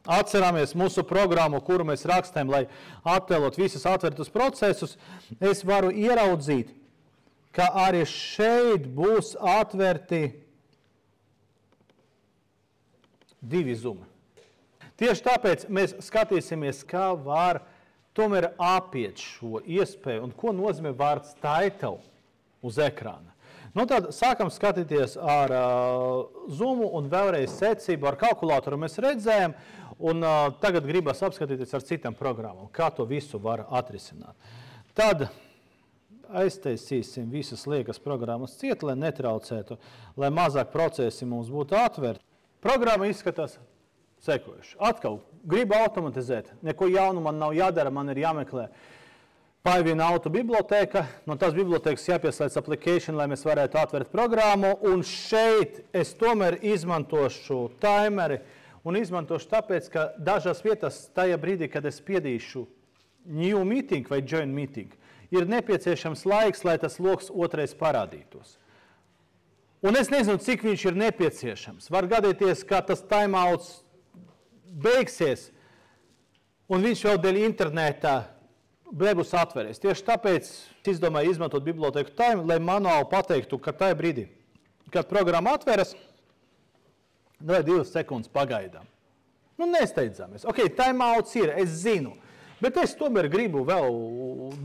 Atceramies mūsu programmu, kuru mēs rakstām, lai attēlot visus atvertus procesus, es varu ieraudzīt, ka arī šeit būs atverti 2 Zoomi. Tieši tāpēc mēs skatīsimies, kā var tomēr apiet šo iespēju un ko nozīmē vārds title uz ekrāna. Nu tad sākam skatīties ar Zoomu un vēlreiz secību ar kalkulātoru mēs redzējām, un tagad gribas apskatīties ar citām programmām, kā to visu var atrisināt. Tad aiztaisīsim visas liekas programmas ciet, lai netraucētu, lai mazāk procesi mums būtu atverti. Programma izskatās sekojuši. Atkal, gribu automatizēt, neko jaunu man nav jādara, man ir jāmeklē Paiviena auto biblioteka, no tās bibliotekas jāpieslēdz application, lai mēs varētu atvert programmu, un šeit es tomēr izmantošu timeri, un izmantošu tāpēc, ka dažās vietās tajā brīdī, kad es spiedīšu new meeting vai join meeting, ir nepieciešams laiks, lai tas loks otrais parādītos. Un es nezinu, cik viņš ir nepieciešams. Var gadīties, ka tas timeouts beigsies, un viņš vēl dēļ internetā nebūs atveries. Tieši tāpēc es izdomāju izmantot biblioteku time, lai manuāli pateiktu, ka tajā brīdī, kad programma atveras, vai 2 sekundes pagaidām. Nu, nesteidzamies. Ok, timeouts ir, es zinu, bet es tomēr gribu vēl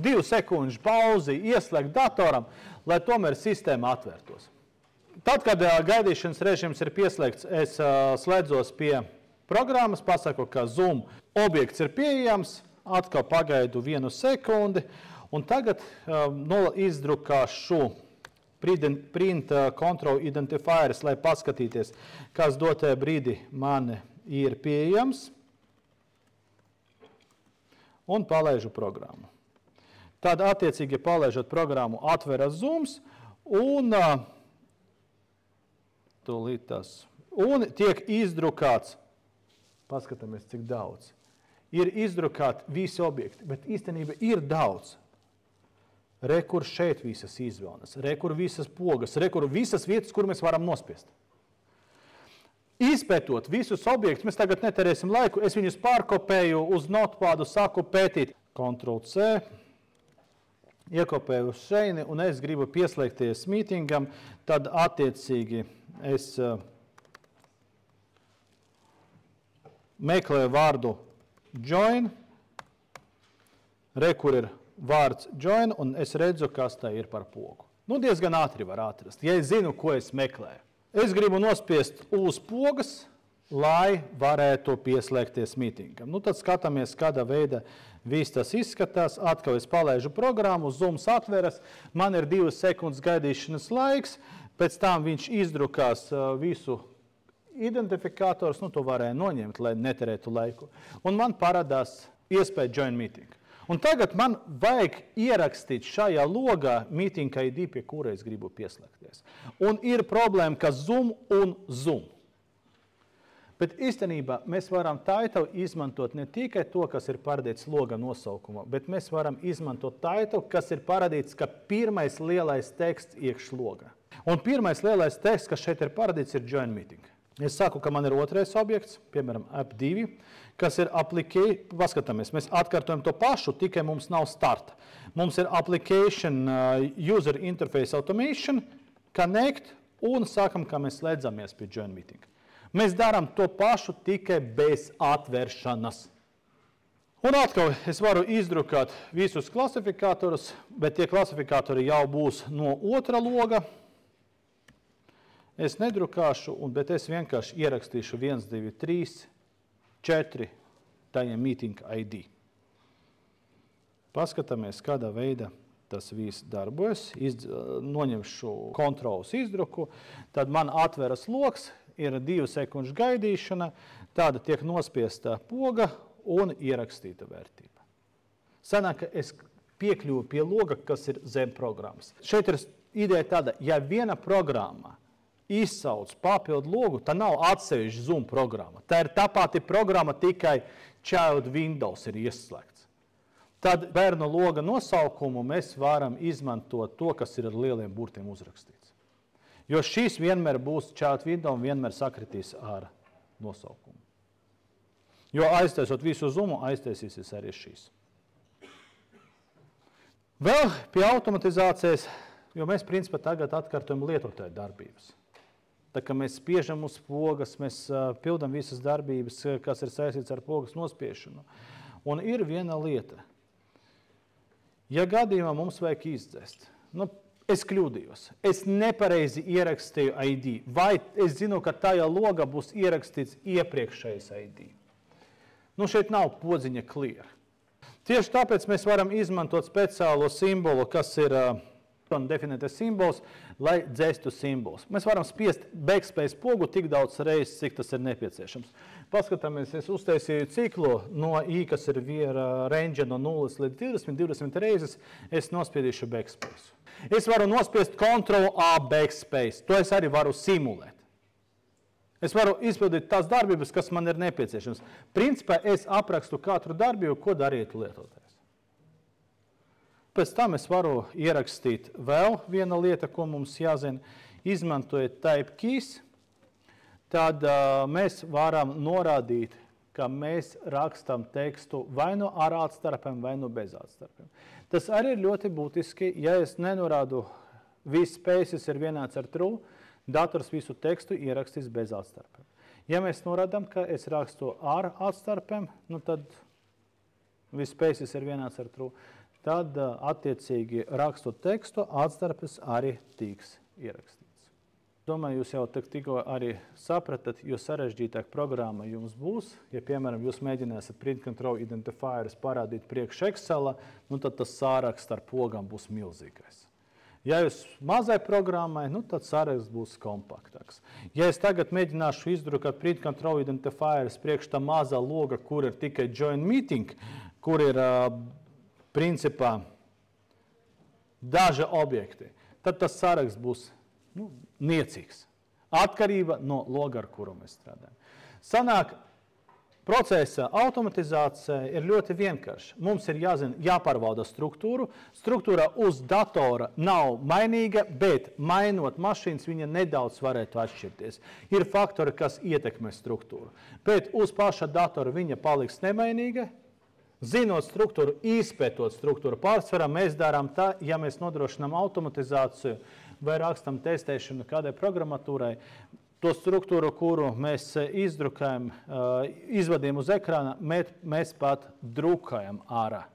2 sekundžu pauzi ieslēgt datoram, lai tomēr sistēma atvērtos. Tad, kad gaidīšanas režīms ir pieslēgts, es slēdzos pie programmas, pasaku, ka Zoom objekts ir pieejams, atkal pagaidu 1 sekundi, un tagad izdrukāšu print control identifieris, lai paskatīties, kas dotajā brīdī man ir pieejams, un palaižu programmu. Tad attiecīgi palaižot programmu atveras Zooms, un tiek izdrukāts, paskatāmies, cik daudz. Ir izdrukāti visi objekti, bet īstenībā ir daudz. Rekur šeit visas izvēles, rekur visas pogas, rekur visas vietas, kur mēs varam nospiest. Izpētot visus objektus, mēs tagad neterēsim laiku, es viņus pārkopēju uz notepādu, saku pētīt. Ctrl+C, iekopēju uz šeini, un es gribu pieslēgties mītingam, tad attiecīgi es meklēju vārdu join, kur ir vārds join, un es redzu, kas tā ir par pogu. Nu, diezgan ātri var atrast, ja es zinu, ko es meklēju. Es gribu nospiest uz pogas, lai varētu pieslēgties mītingam. Nu, tad skatāmies, kādā veida viss tas izskatās. Atkal es palaižu programmu, Zooms atveras, man ir 2 sekundes gaidīšanas laiks, pēc tam viņš izdrukās visu identifikators, nu to varēja noņemt, lai neterētu laiku. Un man parādās iespēja join meeting. Un tagad man vajag ierakstīt šajā logā meeting ID, pie kura es gribu pieslēgties. Un ir problēma, ka Zoom un Zoom. Bet īstenībā mēs varam title izmantot ne tikai to, kas ir parādīts loga nosaukumā, bet mēs varam izmantot title, kas ir parādīts, ka pirmais lielais teksts iekš logā. Un pirmais lielais teksts, kas šeit ir parādīts, ir join meeting. Es saku, ka man ir otrais objekts, piemēram, app2, kas ir application, paskatāmies, mēs atkārtojam to pašu, tikai mums nav starta. Mums ir application, user interface automation, connect, un sākam, ka mēs slēdzamies pie join meeting. Mēs darām to pašu tikai bez atvēršanas. Un atkal es varu izdrukāt visus klasifikātorus, bet tie klasifikātori jau būs no otra loga. Es nedrukāšu, bet es vienkārši ierakstīšu 1, 2, 3, 4 tajā meeting ID. Paskatāmies, kādā veidā tas viss darbojas. Noņemšu kontrolas izdruku, tad man atveras loks, ir 2 sekundžu gaidīšana, tāda tiek nospiesta poga un ierakstīta vērtība. Sanāk, ka es piekļuvu pie loga, kas ir zem programmas. Šeit ir ideja tāda, ja viena programma izsauc papildu logu, tā nav atsevišķa Zoom programma. Tā ir tā pati programma, tikai Child Windows ir ieslēgts. Tad bērnu loga nosaukumu mēs varam izmantot to, kas ir ar lieliem burtiem uzrakstīts. Jo šīs vienmēr būs Child Windows un vienmēr sakritīs ar nosaukumu. Jo aiztaisot visu Zoomu, aiztaisīsies arī šīs. Vēl pie automatizācijas, jo mēs principā tagad atkārtojam lietotāju darbības. Tā kā mēs spiežam uz pogas, mēs pildam visas darbības, kas ir saistīts ar pogas nospiešanu. Un ir viena lieta. Ja gadījumā mums vajag izdzēst, es kļūdījos, es nepareizi ierakstīju ID, vai es zinu, ka tajā logā būs ierakstīts iepriekšējais ID. Šeit nav podziņa clear. Tieši tāpēc mēs varam izmantot speciālo simbolu, kas ir definētais simbols, lai dzēstu simbols. Mēs varam spiest backspace pogu tik daudz reizes, cik tas ir nepieciešams. Paskatāmies, es uztaisīju ciklu no I, kas ir range no 0 līdz 20 reizes, es nospiedīšu backspace. Es varu nospiest Ctrl-A backspace, to es arī varu simulēt. Es varu izpildīt tās darbības, kas man ir nepieciešams. Principā es aprakstu katru darbību, ko darīt lietotājs. Pēc tam es varu ierakstīt vēl viena lieta, ko mums jāzina. Izmantojot type keys, tad mēs varam norādīt, ka mēs rakstam tekstu vai nu ar atstarpēm, vai nu bez atstarpēm. Tas arī ir ļoti būtiski, ja es nenorādu viss spaces ir vienāds ar true, dators visu tekstu ierakstīs bez atstarpēm. Ja mēs norādām, ka es rakstu ar atstarpēm, tad viss spaces ir vienāds ar true, tad attiecīgi rakstot tekstu, atstarpes arī tiks ierakstīts. Domāju, jūs jau tikko arī sapratat, jo sarežģītāk programma jums būs. Ja, piemēram, jūs mēģināsiet print control identifierus parādīt priekš Excela, tad tas sāraksts ar pogām būs milzīgais. Ja jūs mazai programmai, tad saraksts būs kompaktāks. Ja es tagad mēģināšu izdrukāt print control identifierus priekš tā mazā loga, kur ir tikai join meeting, kur ir principā daži objekti, tad tas saraksts būs niecīgs. Atkarība no loga, ar kuru mēs strādājam. Sanāk, procesa automatizācija ir ļoti vienkārša. Mums ir jāpārvalda struktūru. Struktūra uz datora nav mainīga, bet mainot mašīnas, viņa nedaudz varētu atšķirties. Ir faktori, kas ietekmē struktūru. Bet uz paša datora viņa paliks nemainīga. Zinot struktūru, izpētot struktūru, pārsvarā mēs darām tā, ja mēs nodrošinām automatizāciju vai rakstam testēšanu kādai programmatūrai, to struktūru, kuru mēs izdrukājam, izvadījam uz ekrāna, mēs pat drukājam ārā.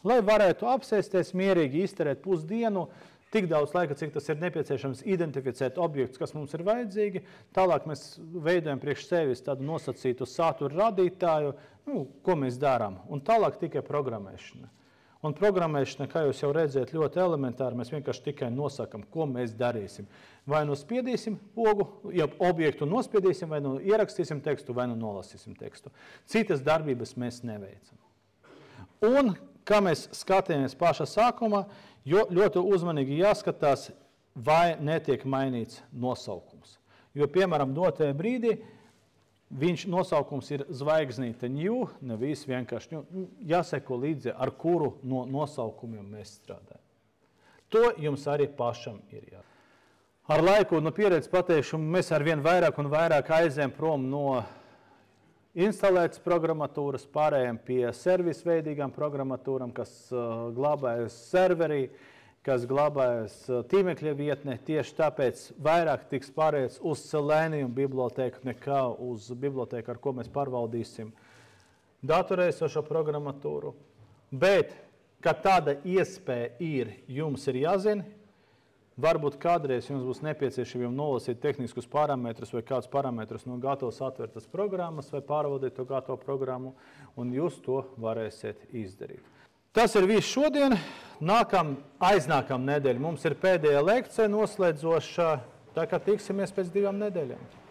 Lai varētu apsēsties mierīgi, izterēt pusdienu, tik daudz laika, cik tas ir nepieciešams, identificēt objektus, kas mums ir vajadzīgi. Tālāk mēs veidojam priekš sevis tādu nosacītu satura radītāju, ko mēs darām. Un tālāk tikai programmēšana. Un programmēšana, kā jūs jau redzēt, ļoti elementāri, mēs vienkārši tikai nosakam, ko mēs darīsim. Vai nu spiedīsim pogu, ja objektu nospiedīsim, vai nu ierakstīsim tekstu, vai nu nolasīsim tekstu. Citas darbības mēs neveicam. Un, kā mēs skatījāmies pašā sākumā, ļoti uzmanīgi jāskatās, vai netiek mainīts nosaukums. Jo, piemēram, dotajā brīdī nosaukums ir zvaigznīte new, nevis vienkārši jāseko līdzi, ar kuru no nosaukumiem mēs strādājam. To jums arī pašam ir jādara. Ar laiku un pieredzi pateikšu, mēs arvien vairāk un vairāk aizējam prom no instalētas programmatūras, pārējām pie servisveidīgām programmatūram, kas glabājas serverī, kas glabājas tīmekļa vietnē. Tieši tāpēc vairāk tiks pārējais uz Selenium bibliotēku nekā uz bibliotēku, ar ko mēs pārvaldīsim datorē esošo programmatūru. Bet, kad tāda iespēja ir, jums ir jāzina, varbūt kādreiz jums būs nepieciešams nolasīt tehniskus parametrus vai kādus parametrus no gatavas atvērtas programmas vai pārvaldīt to gatavu programmu, un jūs to varēsiet izdarīt. Tas ir viss šodien. Aiznākam nedēļu mums ir pēdējā lekcija noslēdzošā, tā kā tiksimies pēc 2 nedēļām.